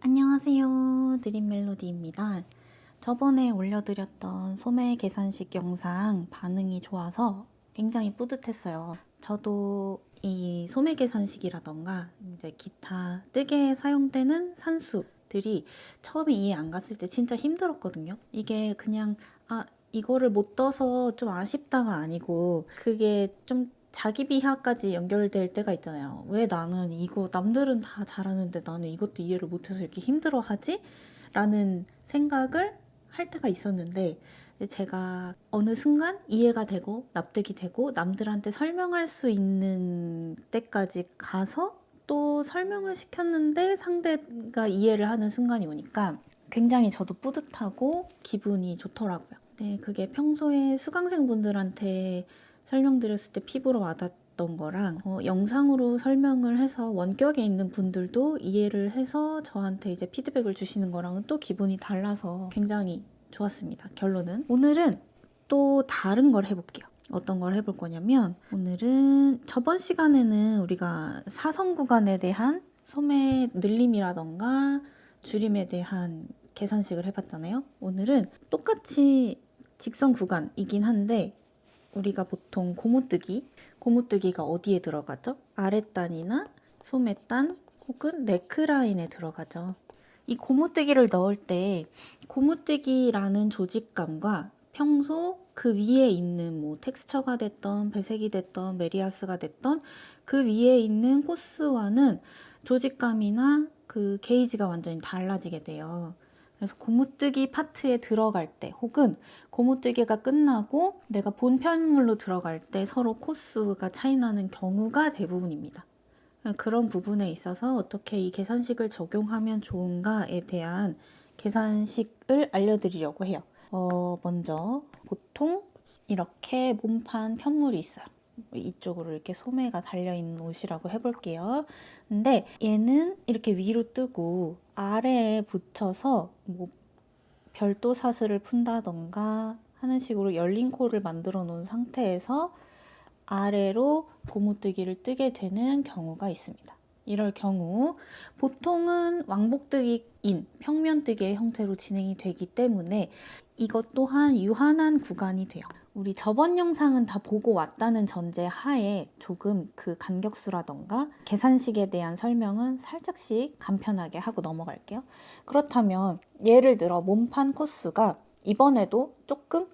안녕하세요. 드림멜로디입니다. 저번에 올려드렸던 소매 계산식 영상 반응이 좋아서 굉장히 뿌듯했어요. 저도 이 소매 계산식이라던가 이제 기타 뜨개에 사용되는 산수들이 처음에 이해 안 갔을 때 진짜 힘들었거든요. 이게 그냥 이거를 못 떠서 좀 아쉽다가 아니고 그게 좀 자기 비하까지 연결될 때가 있잖아요. 왜 나는 이거 남들은 다 잘하는데 나는 이것도 이해를 못해서 이렇게 힘들어하지? 라는 생각을 할 때가 있었는데 제가 어느 순간 이해가 되고 납득이 되고 남들한테 설명할 수 있는 때까지 가서 또 설명을 시켰는데 상대가 이해를 하는 순간이 오니까 굉장히 저도 뿌듯하고 기분이 좋더라고요. 네, 그게 평소에 수강생분들한테 설명드렸을 때 피부로 와닿던 거랑 영상으로 설명을 해서 원격에 있는 분들도 이해를 해서 저한테 이제 피드백을 주시는 거랑은 또 기분이 달라서 굉장히 좋았습니다. 결론은 오늘은 또 다른 걸 해볼게요. 어떤 걸 해볼 거냐면 오늘은 저번 시간에는 우리가 사선 구간에 대한 소매 늘림이라던가 줄임에 대한 계산식을 해봤잖아요. 오늘은 똑같이 직선 구간이긴 한데 우리가 보통 고무뜨기가 어디에 들어가죠? 아랫단이나 소매단 혹은 네크라인에 들어가죠. 이 고무뜨기를 넣을 때 고무뜨기라는 조직감과 평소 그 위에 있는 뭐 텍스처가 됐던 배색이 됐던 메리아스가 됐던 그 위에 있는 코스와는 조직감이나 그 게이지가 완전히 달라지게 돼요. 그래서 고무뜨기 파트에 들어갈 때 혹은 고무뜨기가 끝나고 내가 본편물로 들어갈 때 서로 코스가 차이 나는 경우가 대부분입니다. 그런 부분에 있어서 어떻게 이 계산식을 적용하면 좋은가에 대한 계산식을 알려드리려고 해요. 먼저 보통 이렇게 몸판 편물이 있어요. 이쪽으로 이렇게 소매가 달려있는 옷이라고 해볼게요. 근데 얘는 이렇게 위로 뜨고 아래에 붙여서 뭐 별도 사슬을 푼다던가 하는 식으로 열린 코를 만들어 놓은 상태에서 아래로 고무뜨기를 뜨게 되는 경우가 있습니다. 이럴 경우 보통은 왕복뜨기인 평면뜨기의 형태로 진행이 되기 때문에 이것 또한 유한한 구간이 돼요. 우리 저번 영상은 다 보고 왔다는 전제 하에 조금 그 간격수라던가 계산식에 대한 설명은 살짝씩 간편하게 하고 넘어갈게요. 그렇다면 예를 들어 몸판 코스가 이번에도 조금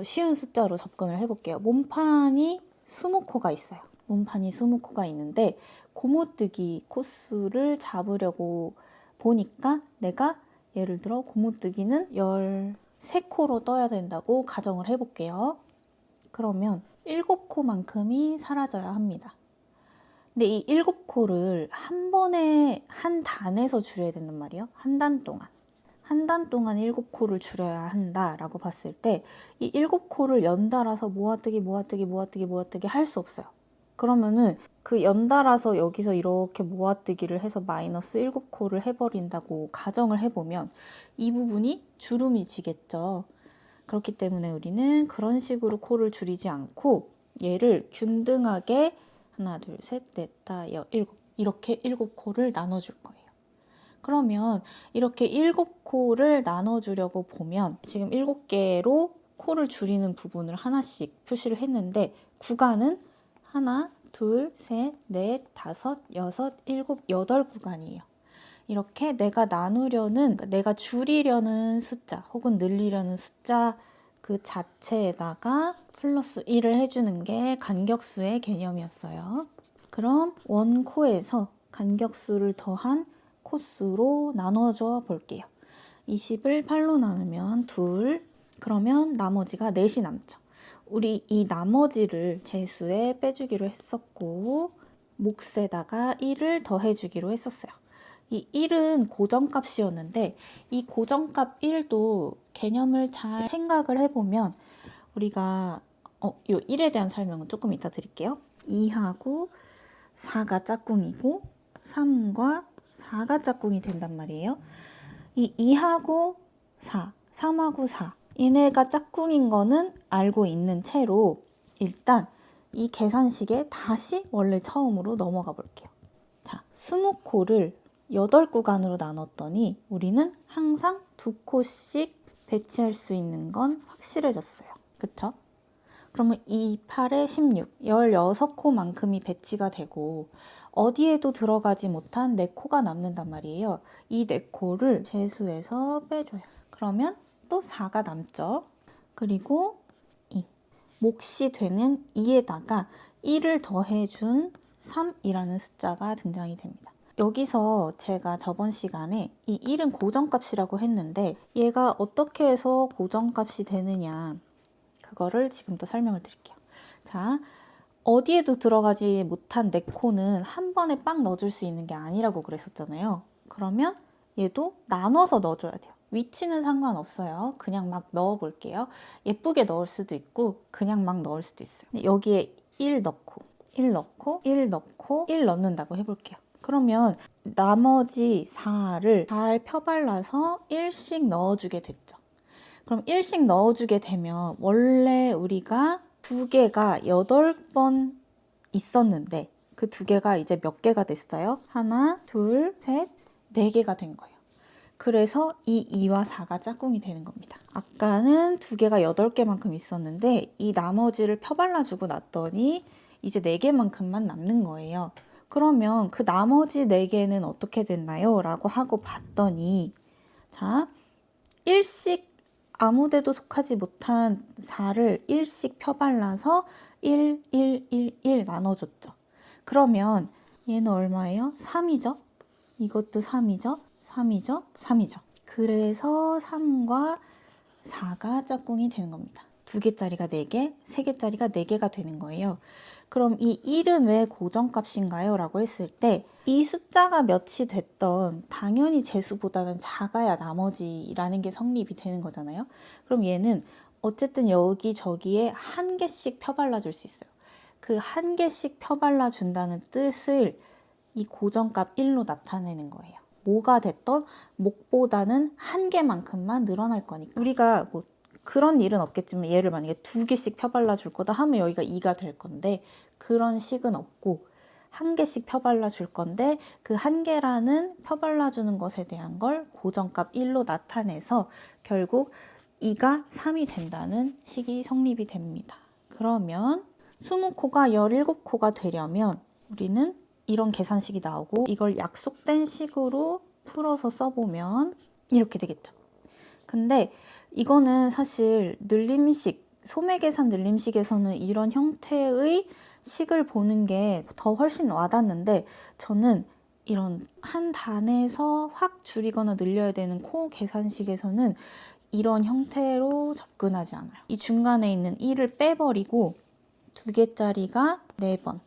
쉬운 숫자로 접근을 해볼게요. 몸판이 20코가 있어요. 몸판이 20코가 있는데 고무뜨기 코스를 잡으려고 보니까 내가 예를 들어 고무뜨기는 13코로 떠야 된다고 가정을 해볼게요. 그러면 7코만큼이 사라져야 합니다. 근데 이 7코를 한 번에 한 단에서 줄여야 된단 말이에요. 한 단 동안. 한 단 동안 7코를 줄여야 한다라고 봤을 때 이 7코를 연달아서 모아뜨기 할 수 없어요. 그러면은 그 연달아서 여기서 이렇게 모아뜨기를 해서 마이너스 7코를 해버린다고 가정을 해보면 이 부분이 주름이 지겠죠. 그렇기 때문에 우리는 그런 식으로 코를 줄이지 않고 얘를 균등하게 하나, 둘, 셋, 넷, 다, 여, 일곱 이렇게 7코를 나눠줄 거예요. 그러면 이렇게 7코를 나눠주려고 보면 지금 7개로 코를 줄이는 부분을 하나씩 표시를 했는데 구간은 하나, 둘, 셋, 넷, 다섯, 여섯, 일곱, 8구간이에요. 이렇게 내가 나누려는, 내가 줄이려는 숫자 혹은 늘리려는 숫자 그 자체에다가 플러스 1을 해주는 게 간격수의 개념이었어요. 그럼 원코에서 간격수를 더한 코스로 나눠줘 볼게요. 20을 8로 나누면 2, 그러면 나머지가 4이 남죠. 우리 이 나머지를 재수에 빼주기로 했었고 몫에다가 1을 더해주기로 했었어요. 이 1은 고정값이었는데 이 고정값 1도 개념을 잘 생각을 해보면 우리가 요 1에 대한 설명은 조금 이따 드릴게요. 2하고 4가 짝꿍이고 3과 4가 짝꿍이 된단 말이에요. 이 2하고 4, 3하고 4 얘네가 짝꿍인 거는 알고 있는 채로 일단 이 계산식에 다시 원래 처음으로 넘어가 볼게요. 자, 20코를 8구간으로 나눴더니 우리는 항상 2코씩 배치할 수 있는 건 확실해졌어요. 그쵸? 그러면 2, 8에 16, 16코만큼이 배치가 되고 어디에도 들어가지 못한 4코가 남는단 말이에요. 이 4코를 재수해서 빼줘요. 그러면 또 4가 남죠. 그리고 2. 몫이 되는 2에다가 1을 더해준 3이라는 숫자가 등장이 됩니다. 여기서 제가 저번 시간에 이 1은 고정값이라고 했는데 얘가 어떻게 해서 고정값이 되느냐 그거를 지금부터 설명을 드릴게요. 자, 어디에도 들어가지 못한 4코는 한 번에 빵 넣어줄 수 있는 게 아니라고 그랬었잖아요. 그러면 얘도 나눠서 넣어줘야 돼요. 위치는 상관없어요. 그냥 막 넣어볼게요. 예쁘게 넣을 수도 있고 그냥 막 넣을 수도 있어요. 여기에 1 넣고 1 넣고 1 넣고 1 넣는다고 해볼게요. 그러면 나머지 4를 잘 펴발라서 1씩 넣어주게 됐죠. 그럼 1씩 넣어주게 되면 원래 우리가 2개가 8번 있었는데 그 2개가 이제 몇 개가 됐어요? 하나, 둘, 셋, 4개가 된 거예요. 그래서 이 2와 4가 짝꿍이 되는 겁니다. 아까는 2개가 8개만큼 있었는데 이 나머지를 펴발라주고 났더니 이제 4개만큼만 남는 거예요. 그러면 그 나머지 4개는 어떻게 됐나요? 라고 하고 봤더니 자, 1씩 아무데도 속하지 못한 4를 1씩 펴발라서 1, 1, 1, 1 나눠줬죠. 그러면 얘는 얼마예요? 3이죠? 이것도 3이죠? 3이죠? 3이죠. 그래서 3과 4가 짝꿍이 되는 겁니다. 2개짜리가 4개, 3개짜리가 4개가 되는 거예요. 그럼 이 1은 왜 고정값인가요? 라고 했을 때 이 숫자가 몇이 됐던 당연히 재수보다는 작아야 나머지라는 게 성립이 되는 거잖아요. 그럼 얘는 어쨌든 여기저기에 한 개씩 펴발라 줄 수 있어요. 그 한 개씩 펴발라 준다는 뜻을 이 고정값 1로 나타내는 거예요. 뭐가 됐던 몫보다는 한 개만큼만 늘어날 거니까. 우리가 뭐 그런 일은 없겠지만 얘를 만약에 2개씩 펴발라 줄 거다 하면 여기가 2가 될 건데 그런 식은 없고 한 개씩 펴발라 줄 건데 그 한 개라는 펴발라 주는 것에 대한 걸 고정값 1로 나타내서 결국 2가 3이 된다는 식이 성립이 됩니다. 그러면 20코가 17코가 되려면 우리는 이런 계산식이 나오고 이걸 약속된 식으로 풀어서 써보면 이렇게 되겠죠. 근데 이거는 사실 늘림식, 소매계산 늘림식에서는 이런 형태의 식을 보는 게 더 훨씬 와닿는데 저는 이런 한 단에서 확 줄이거나 늘려야 되는 코 계산식에서는 이런 형태로 접근하지 않아요. 이 중간에 있는 1을 빼버리고 2개짜리가 4번,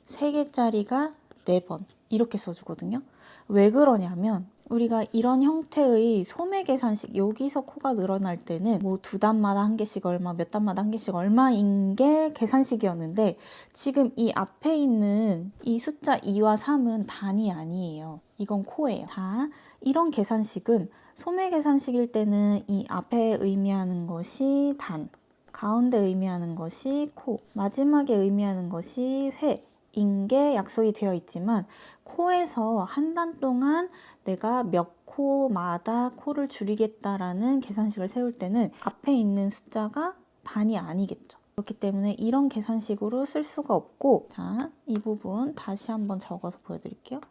3개짜리가 4번 이렇게 써주거든요. 왜 그러냐면 우리가 이런 형태의 소매 계산식 여기서 코가 늘어날 때는 뭐 2단마다 한 개씩 얼마, 몇 단마다 한 개씩 얼마인 게 계산식이었는데 지금 이 앞에 있는 이 숫자 2와 3은 단이 아니에요. 이건 코예요. 자, 이런 계산식은 소매 계산식일 때는 이 앞에 의미하는 것이 단, 가운데 의미하는 것이 코, 마지막에 의미하는 것이 회 인 게 약속이 되어 있지만 코에서 한 단 동안 내가 몇 코마다 코를 줄이겠다라는 계산식을 세울 때는 앞에 있는 숫자가 단이 아니겠죠. 그렇기 때문에 이런 계산식으로 쓸 수가 없고 자, 이 부분 다시 한번 적어서 보여드릴게요.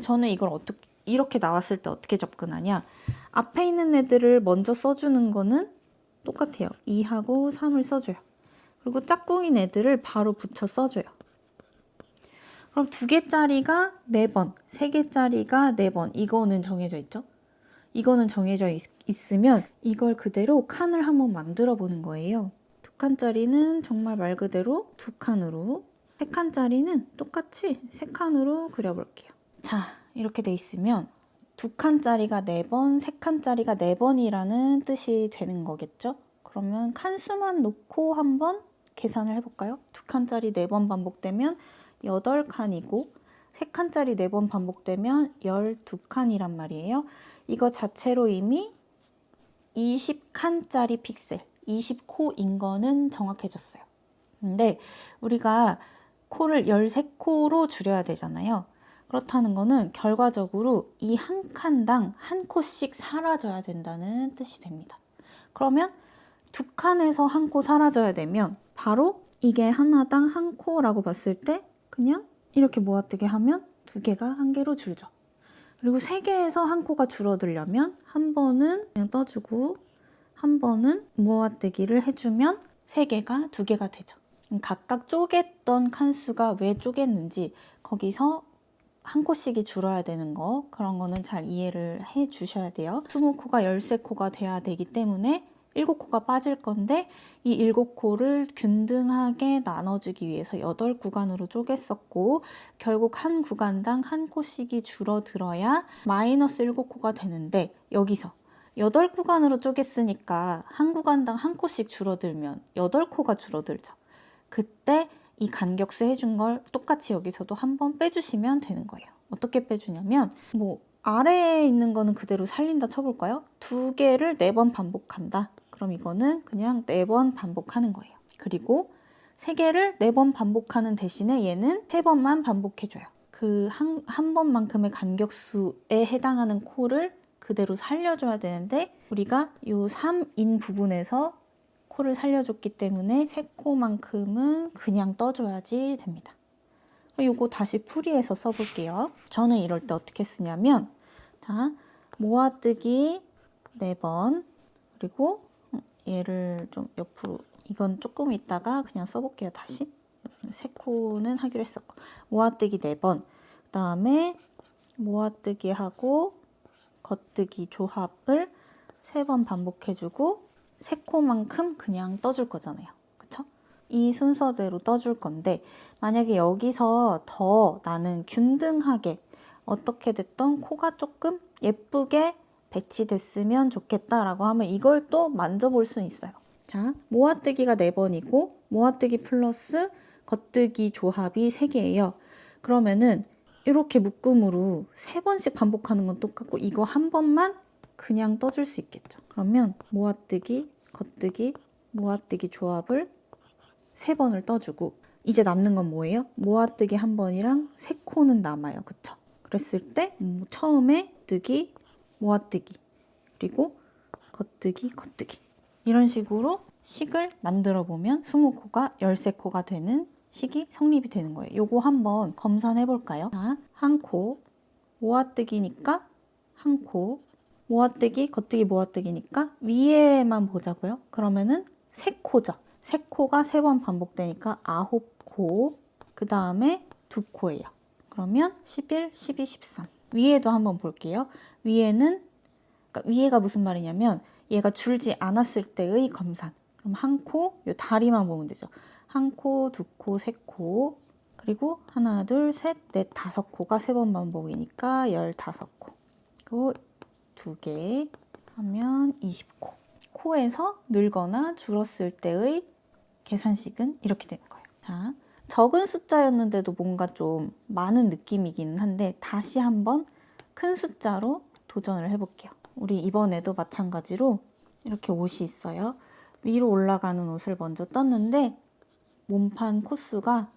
저는 이걸 이렇게 나왔을 때 어떻게 접근하냐 앞에 있는 애들을 먼저 써주는 거는 똑같아요. 2하고 3을 써줘요. 그리고 짝꿍인 애들을 바로 붙여 써줘요. 그럼 2개짜리가 4번, 3개짜리가 4번 이거는 정해져 있죠? 이거는 정해져 있으면 이걸 그대로 칸을 한번 만들어 보는 거예요. 2칸짜리는 정말 말 그대로 2칸으로 3칸짜리는 똑같이 3칸으로 그려볼게요. 자, 이렇게 돼 있으면 2칸짜리가 4번, 3칸짜리가 4번이라는 뜻이 되는 거겠죠? 그러면 칸수만 놓고 한번 계산을 해볼까요? 2칸짜리 4번 반복되면 8칸이고 3칸짜리 4번 반복되면 12칸이란 말이에요. 이거 자체로 이미 20칸짜리 픽셀, 20코인 거는 정확해졌어요. 근데 우리가 코를 13코로 줄여야 되잖아요. 그렇다는 거는 결과적으로 이 한 칸당 한 코씩 사라져야 된다는 뜻이 됩니다. 그러면 두 칸에서 한 코 사라져야 되면 바로 이게 하나당 한 코라고 봤을 때 그냥 이렇게 모아뜨기 하면 두 개가 한 개로 줄죠. 그리고 세 개에서 한 코가 줄어들려면 한 번은 그냥 떠주고 한 번은 모아뜨기를 해주면 세 개가 두 개가 되죠. 각각 쪼갰던 칸수가 왜 쪼갰는지 거기서 한 코씩이 줄어야 되는 거, 그런 거는 잘 이해를 해 주셔야 돼요. 20코가 13코가 돼야 되기 때문에 7코가 빠질 건데 이 7코를 균등하게 나눠주기 위해서 8구간으로 쪼갰었고 결국 한 구간당 한 코씩이 줄어들어야 마이너스 7코가 되는데 여기서 8구간으로 쪼갰으니까 한 구간당 한 코씩 줄어들면 8코가 줄어들죠. 그때 이 간격수 해준 걸 똑같이 여기서도 한번 빼주시면 되는 거예요. 어떻게 빼주냐면 아래에 있는 거는 그대로 살린다 쳐볼까요? 두 개를 4번 반복한다. 그럼 이거는 그냥 4번 반복하는 거예요. 그리고 3개를 4번 반복하는 대신에 얘는 3번만 반복해줘요. 그 한 번만큼의 간격수에 해당하는 코를 그대로 살려줘야 되는데 우리가 이 3인 부분에서 코를 살려줬기 때문에 3코만큼은 그냥 떠줘야지 됩니다. 이거 다시 풀이해서 써볼게요. 저는 이럴 때 어떻게 쓰냐면 자, 모아뜨기 4번 그리고 얘를 좀 옆으로 이건 조금 있다가 그냥 써볼게요. 다시 3코는 하기로 했었고 모아뜨기 4번 그 다음에 모아뜨기 하고 겉뜨기 조합을 3번 반복해주고 3코만큼 그냥 떠줄 거잖아요. 그쵸? 이 순서대로 떠줄 건데 만약에 여기서 더 나는 균등하게 어떻게 됐던 코가 조금 예쁘게 배치됐으면 좋겠다라고 하면 이걸 또 만져볼 수 있어요. 자, 모아뜨기가 4번이고 모아뜨기 플러스 겉뜨기 조합이 3개예요. 그러면은 이렇게 묶음으로 3번씩 반복하는 건 똑같고 이거 한 번만 그냥 떠줄 수 있겠죠. 그러면 모아뜨기, 겉뜨기, 모아뜨기 조합을 3번을 떠주고 이제 남는 건 뭐예요? 모아뜨기 한 번이랑 3코는 남아요. 그쵸? 그랬을 때 처음에 뜨기, 모아뜨기, 그리고 겉뜨기, 겉뜨기 이런 식으로 식을 만들어 보면 20코가 13코가 되는 식이 성립이 되는 거예요. 요거 한번 검산해 볼까요? 자, 한 코, 모아뜨기니까 한 코, 모아뜨기, 겉뜨기, 모아뜨기니까 위에만 보자고요. 그러면은 3코죠. 3코가 3번 반복되니까 9코, 그 다음에 2코예요. 그러면 11, 12, 13. 위에도 한번 볼게요. 위에는, 그러니까 위에가 무슨 말이냐면 얘가 줄지 않았을 때의 검산. 그럼 한 코, 요 다리만 보면 되죠. 한 코, 2코, 3코, 그리고 하나, 둘, 셋, 넷, 5코가 3번 반복이니까 15코. 그리고 2개 하면 20코. 코에서 늘거나 줄었을 때의 계산식은 이렇게 되는 거예요. 자, 적은 숫자였는데도 뭔가 좀 많은 느낌이기는 한데 다시 한번 큰 숫자로 도전을 해볼게요. 우리 이번에도 마찬가지로 이렇게 옷이 있어요. 위로 올라가는 옷을 먼저 떴는데 몸판 코수가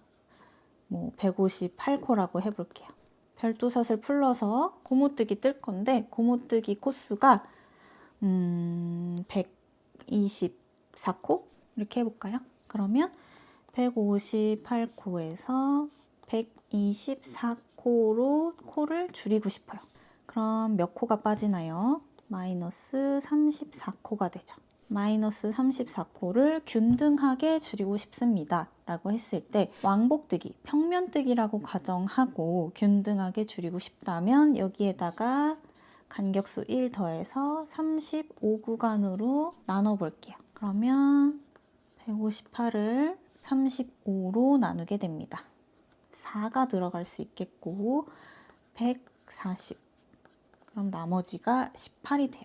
158코라고 해볼게요. 별도샷을 풀러서 고무뜨기 뜰 건데 고무뜨기 코수가 124코? 이렇게 해볼까요? 그러면 158코에서 124코로 코를 줄이고 싶어요. 그럼 몇 코가 빠지나요? 마이너스 34코가 되죠. 마이너스 34코를 균등하게 줄이고 싶습니다 라고 했을 때 왕복뜨기, 평면뜨기라고 가정하고 균등하게 줄이고 싶다면 여기에다가 간격수 1 더해서 35구간으로 나눠볼게요. 그러면 158을 35로 나누게 됩니다. 4가 들어갈 수 있겠고 140, 그럼 나머지가 18이 돼요.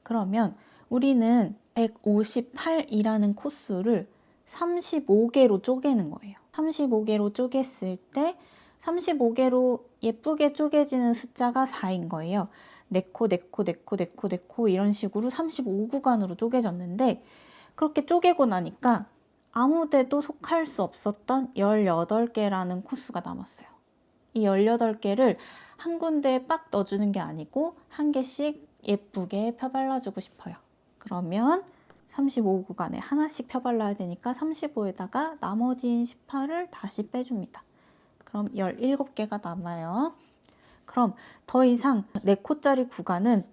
그러면 우리는 158이라는 코수를 35개로 쪼개는 거예요. 35개로 쪼갰을 때 35개로 예쁘게 쪼개지는 숫자가 4인 거예요. 4코, 4코, 4코, 4코, 4코 이런 식으로 35구간으로 쪼개졌는데 그렇게 쪼개고 나니까 아무 데도 속할 수 없었던 18개라는 코수가 남았어요. 이 18개를 한 군데에 빡 넣어주는 게 아니고 한 개씩 예쁘게 펴발라주고 싶어요. 그러면 35구간에 하나씩 펴발라야 되니까 35에다가 나머지 18을 다시 빼줍니다. 그럼 17개가 남아요. 그럼 더 이상 4코짜리 구간은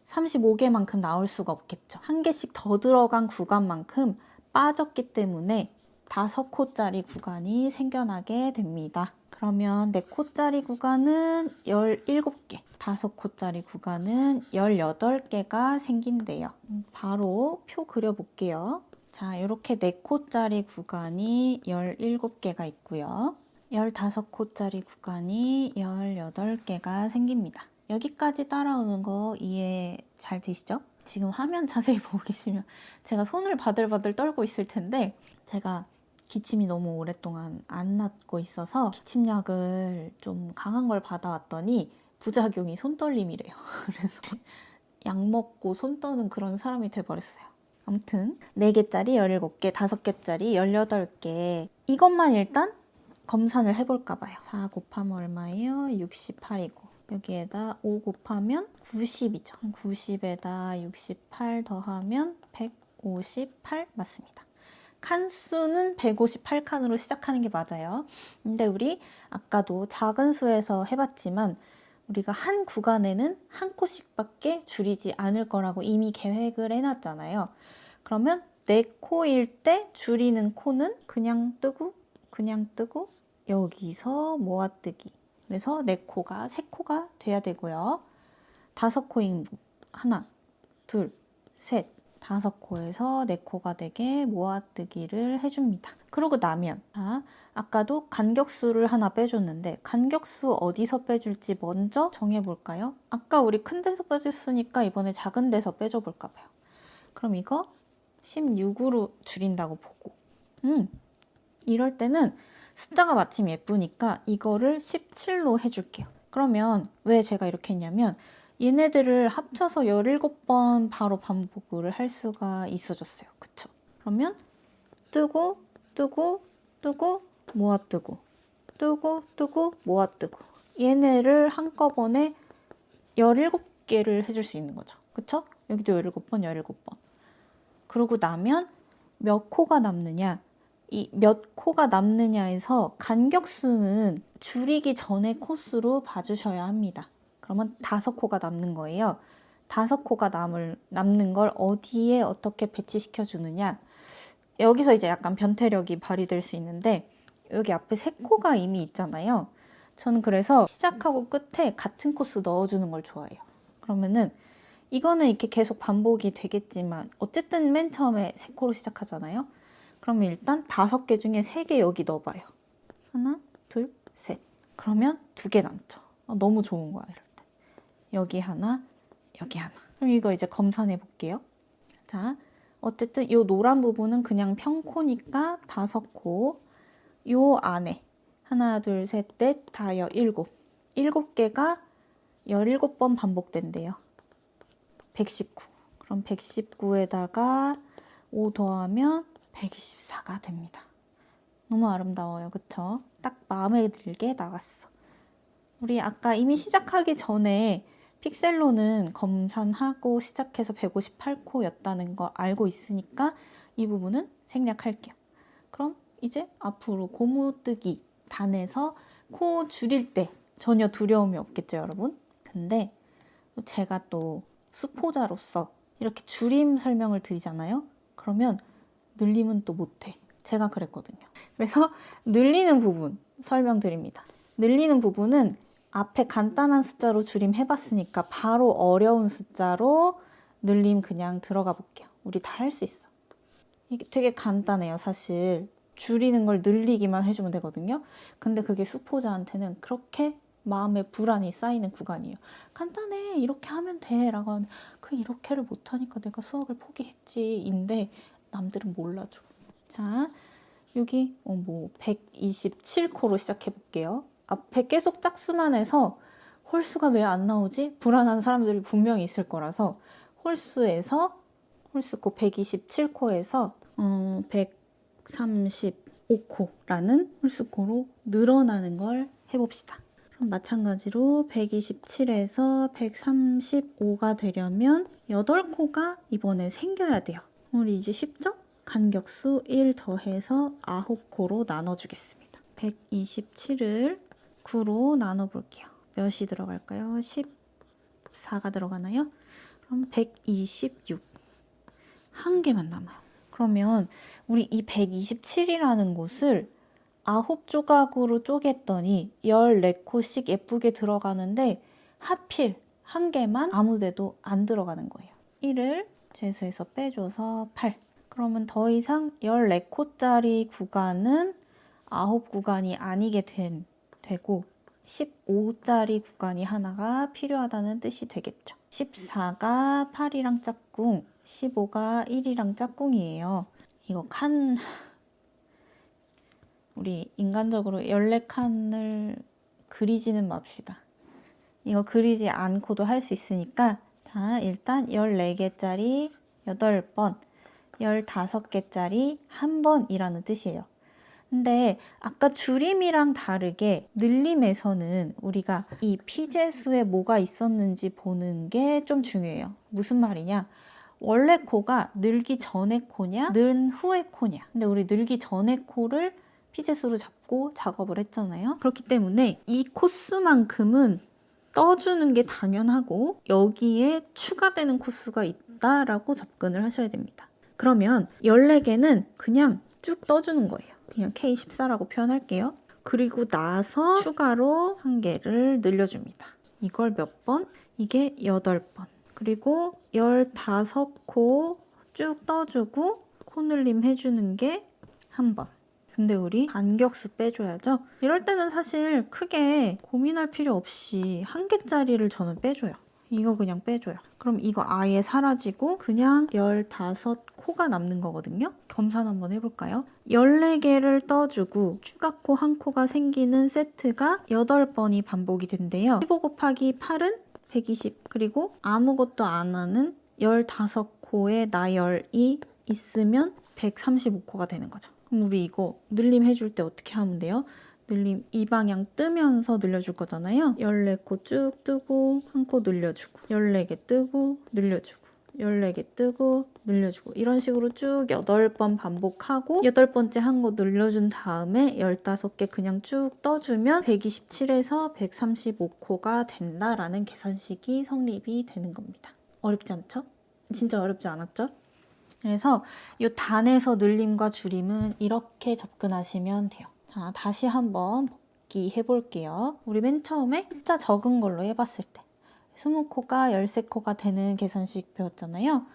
35개만큼 나올 수가 없겠죠. 한 개씩 더 들어간 구간만큼 빠졌기 때문에 5코짜리 구간이 생겨나게 됩니다. 그러면 4코짜리 구간은 17개, 5코짜리 구간은 18개가 생긴대요. 바로 표 그려볼게요. 자, 이렇게 4코짜리 구간이 17개가 있고요. 15코짜리 구간이 18개가 생깁니다. 여기까지 따라오는 거 이해 잘 되시죠? 지금 화면 자세히 보고 계시면 제가 손을 바들바들 떨고 있을 텐데 제가 기침이 너무 오랫동안 안 낫고 있어서 기침약을 좀 강한 걸 받아왔더니 부작용이 손떨림이래요. 그래서 약 먹고 손 떠는 그런 사람이 돼버렸어요. 아무튼 4개짜리 17개, 5개짜리 18개 이것만 일단 검산을 해볼까 봐요. 4 곱하면 얼마예요? 68이고 여기에다 5 곱하면 90이죠. 90에다 68 더하면 158 맞습니다. 칸수는 158칸으로 시작하는 게 맞아요. 근데 우리 아까도 작은 수에서 해봤지만 우리가 한 구간에는 한 코씩밖에 줄이지 않을 거라고 이미 계획을 해놨잖아요. 그러면 4코일 때 줄이는 코는 그냥 뜨고 여기서 모아뜨기. 그래서 4코가 3코가 돼야 되고요. 5코인 하나, 둘, 셋, 5코에서 4코가 되게 모아뜨기를 해줍니다. 그러고 나면 아까도 간격수를 하나 빼줬는데 간격수 어디서 빼줄지 먼저 정해볼까요? 아까 우리 큰 데서 빼줬으니까 이번에 작은 데서 빼줘볼까 봐요. 그럼 이거 16으로 줄인다고 보고 이럴 때는 숫자가 마침 예쁘니까 이거를 17로 해줄게요. 그러면 왜 제가 이렇게 했냐면 얘네들을 합쳐서 17번 바로 반복을 할 수가 있어졌어요. 그쵸? 그러면 뜨고 모아 뜨고 모아 뜨고 얘네를 한꺼번에 17개를 해줄 수 있는 거죠. 그쵸? 여기도 17번 17번 그러고 나면 몇 코가 남느냐 이 몇 코가 남느냐에서 간격수는 줄이기 전에 코수로 봐주셔야 합니다. 그러면 5코가 남는 거예요. 5코가 남는 걸 어디에 어떻게 배치시켜 주느냐 여기서 이제 약간 변태력이 발휘될 수 있는데 여기 앞에 3코가 이미 있잖아요. 저는 그래서 시작하고 끝에 같은 코수 넣어주는 걸 좋아해요. 그러면은 이거는 이렇게 계속 반복이 되겠지만 어쨌든 맨 처음에 3코로 시작하잖아요. 그러면 일단 5개 중에 3개 여기 넣어봐요. 하나, 둘, 셋. 그러면 2개 남죠. 너무 좋은 거야, 이럴 때. 여기 하나, 여기 하나. 그럼 이거 이제 검산해 볼게요. 자, 어쨌든 이 노란 부분은 그냥 평코니까 5코. 요 안에 하나, 둘, 셋, 넷, 다 7. 7개가 17번 반복된대요. 119. 그럼 119에다가 5 더하면 124가 됩니다. 너무 아름다워요. 그쵸? 딱 마음에 들게 나왔어. 우리 아까 이미 시작하기 전에 픽셀로는 검산하고 시작해서 158코였다는 거 알고 있으니까 이 부분은 생략할게요. 그럼 이제 앞으로 고무뜨기 단에서 코 줄일 때 전혀 두려움이 없겠죠, 여러분? 근데 제가 또 수포자로서 이렇게 줄임 설명을 드리잖아요. 그러면 늘림은 또 못해. 제가 그랬거든요. 그래서 늘리는 부분 설명드립니다. 늘리는 부분은 앞에 간단한 숫자로 줄임 해봤으니까 바로 어려운 숫자로 늘림 그냥 들어가 볼게요. 우리 다 할 수 있어. 이게 되게 간단해요. 사실 줄이는 걸 늘리기만 해주면 되거든요. 근데 그게 수포자한테는 그렇게 마음에 불안이 쌓이는 구간이에요. 간단해. 이렇게 하면 돼. 라고 하면 그 이렇게를 못하니까 내가 수학을 포기했지. 인데 남들은 몰라줘. 자, 여기 127코로 시작해 볼게요. 앞에 계속 짝수만 해서 홀수가 왜 안 나오지? 불안한 사람들이 분명히 있을 거라서 홀수코 127코에서 135코라는 홀수코로 늘어나는 걸 해봅시다. 마찬가지로 127에서 135가 되려면 8코가 이번에 생겨야 돼요. 우리 이제 쉽죠? 간격수 1 더해서 9코로 나눠주겠습니다. 127을 9로 나눠볼게요. 몇이 들어갈까요? 14가 들어가나요? 그럼 126. 한 개만 남아요. 그러면 우리 이 127이라는 곳을 9조각으로 쪼갰더니 14코씩 예쁘게 들어가는데 하필 한 개만 아무데도 안 들어가는 거예요. 1을 제수해서 빼줘서 8. 그러면 더 이상 14코짜리 구간은 9구간이 아니게 되고 15짜리 구간이 하나가 필요하다는 뜻이 되겠죠. 14가 8이랑 짝꿍, 15가 1이랑 짝꿍이에요. 이거 우리 인간적으로 14칸을 그리지는 맙시다. 이거 그리지 않고도 할 수 있으니까 자, 일단 14개짜리 8번, 15개짜리 1번이라는 뜻이에요. 근데 아까 줄임이랑 다르게 늘림에서는 우리가 이 피제수에 뭐가 있었는지 보는 게 좀 중요해요. 무슨 말이냐? 원래 코가 늘기 전의 코냐, 는 후의 코냐. 근데 우리 늘기 전의 코를 피제수로 잡고 작업을 했잖아요. 그렇기 때문에 이 코수만큼은 떠주는 게 당연하고 여기에 추가되는 코수가 있다라고 접근을 하셔야 됩니다. 그러면 14개는 그냥 쭉 떠주는 거예요. 그냥 K14라고 표현할게요. 그리고 나서 추가로 1개를 늘려줍니다. 이걸 몇 번? 이게 8번. 그리고 15코 쭉 떠주고 코늘림 해주는 게 1번. 근데 우리 간격수 빼줘야죠. 이럴 때는 사실 크게 고민할 필요 없이 1개짜리를 저는 빼줘요. 이거 그냥 빼줘요. 그럼 이거 아예 사라지고 그냥 15코가 남는 거거든요. 검산 한번 해볼까요? 14개를 떠주고 추가코 1코가 생기는 세트가 8번이 반복이 된대요. 15 곱하기 8은 120. 그리고 아무것도 안 하는 15코의 나열이 있으면 135코가 되는 거죠. 그럼 우리 이거 늘림 해줄 때 어떻게 하면 돼요? 늘림 이 방향 뜨면서 늘려줄 거잖아요. 14코 쭉 뜨고 1코 늘려주고 14개 뜨고 늘려주고 14개 뜨고 늘려주고 이런 식으로 쭉 8번 반복하고 8번째 1코 늘려준 다음에 15개 그냥 쭉 떠주면 127에서 135코가 된다라는 계산식이 성립이 되는 겁니다. 어렵지 않죠? 진짜 어렵지 않았죠? 그래서 이 단에서 늘림과 줄임은 이렇게 접근하시면 돼요. 자, 다시 한번 복기해 볼게요. 우리 맨 처음에 숫자 적은 걸로 해봤을 때 20코가 13코가 되는 계산식 배웠잖아요.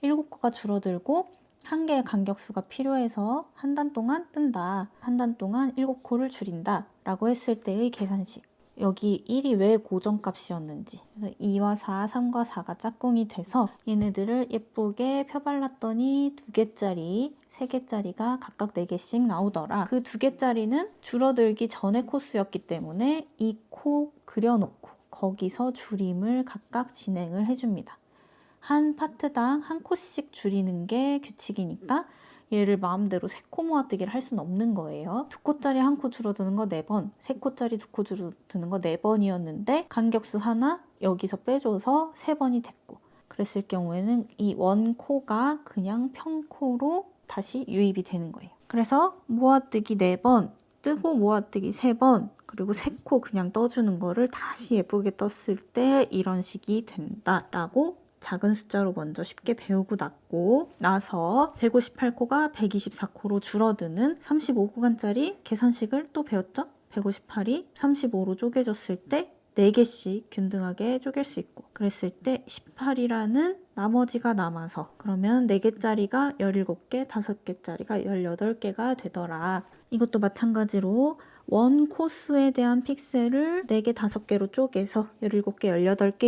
7코가 줄어들고 1개의 간격수가 필요해서 한 단 동안 뜬다. 한 단 동안 7코를 줄인다. 라고 했을 때의 계산식. 여기 1이 왜 고정값이었는지. 그래서 2와 4, 3과 4가 짝꿍이 돼서 얘네들을 예쁘게 펴발랐더니 2개짜리, 3개짜리가 각각 4개씩 나오더라. 그 2개짜리는 줄어들기 전의 코수였기 때문에 이 코 그려놓고 거기서 줄임을 각각 진행을 해줍니다. 한 파트당 한 코씩 줄이는 게 규칙이니까 얘를 마음대로 3코 모아뜨기를 할 수는 없는 거예요. 2코짜리 1코 줄어드는 거 4번, 3코짜리 2코 줄어드는 거 4번이었는데 간격수 하나 여기서 빼줘서 3번이 됐고 그랬을 경우에는 이 원코가 그냥 평코로 다시 유입이 되는 거예요. 그래서 모아뜨기 4번, 뜨고 모아뜨기 3번, 그리고 3코 그냥 떠주는 거를 다시 예쁘게 떴을 때 이런 식이 된다라고 작은 숫자로 먼저 쉽게 배우고 나서 158코가 124코로 줄어드는 35구간짜리 계산식을 또 배웠죠? 158이 35로 쪼개졌을 때 4개씩 균등하게 쪼갤 수 있고 그랬을 때 18이라는 나머지가 남아서 그러면 4개짜리가 17개, 5개짜리가 18개가 되더라. 이것도 마찬가지로 원 코스에 대한 픽셀을 4개, 5개로 쪼개서 17개,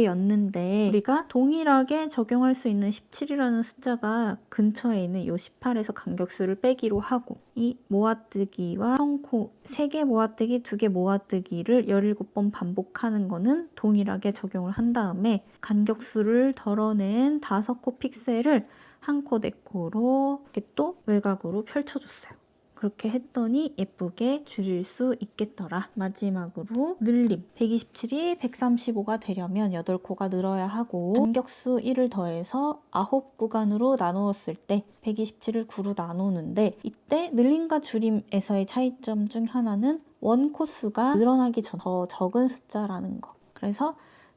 18개였는데 우리가 동일하게 적용할 수 있는 17이라는 숫자가 근처에 있는 이 18에서 간격수를 빼기로 하고 이 모아뜨기와 평코 3개 모아뜨기, 2개 모아뜨기를 17번 반복하는 거는 동일하게 적용을 한 다음에 간격수를 덜어낸 5코 픽셀을 1코, 4코로 이렇게 또 외곽으로 펼쳐줬어요. 그렇게 했더니 예쁘게 줄일 수 있겠더라. 마지막으로 늘림. 127이 135가 되려면 8코가 늘어야 하고 간격수 1을 더해서 9구간으로 나누었을 때 127을 9로 나누는데, 이때 늘림과 줄임에서의 차이점 중 하나는 원 코수가 늘어나기 전 더 적은 숫자라는 거. 그래서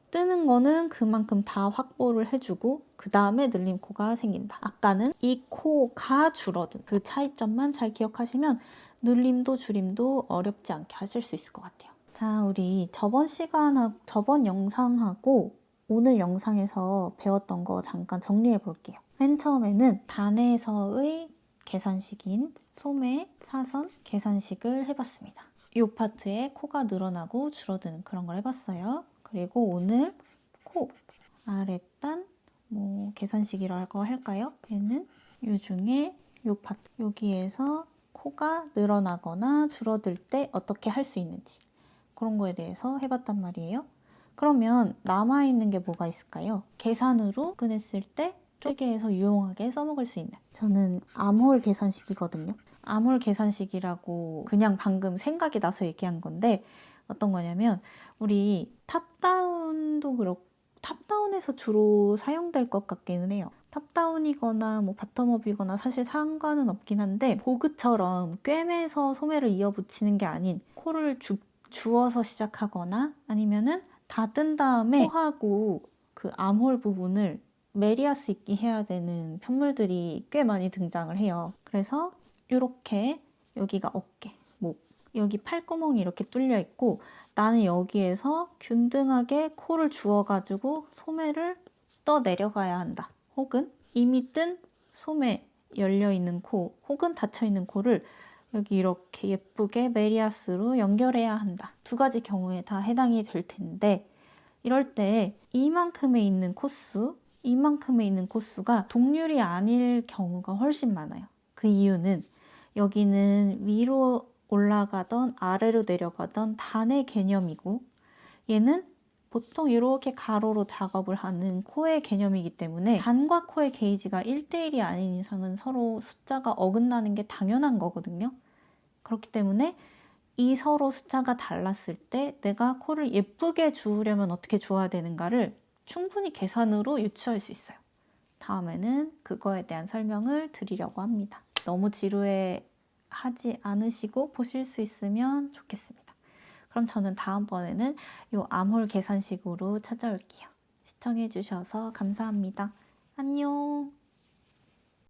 뜨는 거는 그만큼 다 확보를 해주고 그 다음에 늘림 코가 생긴다. 아까는 이 코가 줄어든 그 차이점만 잘 기억하시면 늘림도 줄임도 어렵지 않게 하실 수 있을 것 같아요. 자, 우리 저번 영상하고 오늘 영상에서 배웠던 거 잠깐 정리해 볼게요. 맨 처음에는 단에서의 계산식인 소매, 사선 계산식을 해봤습니다. 이 파트에 코가 늘어나고 줄어드는 그런 걸 해봤어요. 그리고 오늘 코, 아랫단, 계산식이라고 할까요? 얘는 이 중에 이 파트, 여기에서 코가 늘어나거나 줄어들 때 어떻게 할 수 있는지 그런 거에 대해서 해봤단 말이에요. 그러면 남아있는 게 뭐가 있을까요? 계산으로 끝냈을 때 쪼개서 유용하게 써먹을 수 있는, 저는 암홀 계산식이거든요. 암홀 계산식이라고 그냥 방금 생각이 나서 얘기한 건데 어떤 거냐면, 우리 탑다운도 그렇고 탑다운에서 주로 사용될 것 같기는 해요. 탑다운이거나 바텀업이거나 사실 상관은 없긴 한데, 보그처럼 꿰매서 소매를 이어붙이는 게 아닌 코를 주어서 시작하거나 아니면은 닫은 다음에 코하고 그 암홀 부분을 메리아스 있게 해야 되는 편물들이 꽤 많이 등장을 해요. 그래서 이렇게 여기가 어깨, 목, 여기 팔구멍이 이렇게 뚫려 있고 나는 여기에서 균등하게 코를 주어가지고 소매를 떠 내려가야 한다. 혹은 이미 뜬 소매 열려있는 코 혹은 닫혀있는 코를 여기 이렇게 예쁘게 메리아스로 연결해야 한다. 두 가지 경우에 다 해당이 될 텐데, 이럴 때 이만큼에 있는 코수가 동률이 아닐 경우가 훨씬 많아요. 그 이유는 여기는 위로 올라가던 아래로 내려가던 단의 개념이고, 얘는 보통 이렇게 가로로 작업을 하는 코의 개념이기 때문에 단과 코의 게이지가 1대1이 아닌 이상은 서로 숫자가 어긋나는 게 당연한 거거든요. 그렇기 때문에 이 서로 숫자가 달랐을 때 내가 코를 예쁘게 주우려면 어떻게 주어야 되는가를 충분히 계산으로 유추할 수 있어요. 다음에는 그거에 대한 설명을 드리려고 합니다. 너무 지루해하지 않으시고 보실 수 있으면 좋겠습니다. 그럼 저는 다음번에는 이 암홀 계산식으로 찾아올게요. 시청해주셔서 감사합니다. 안녕.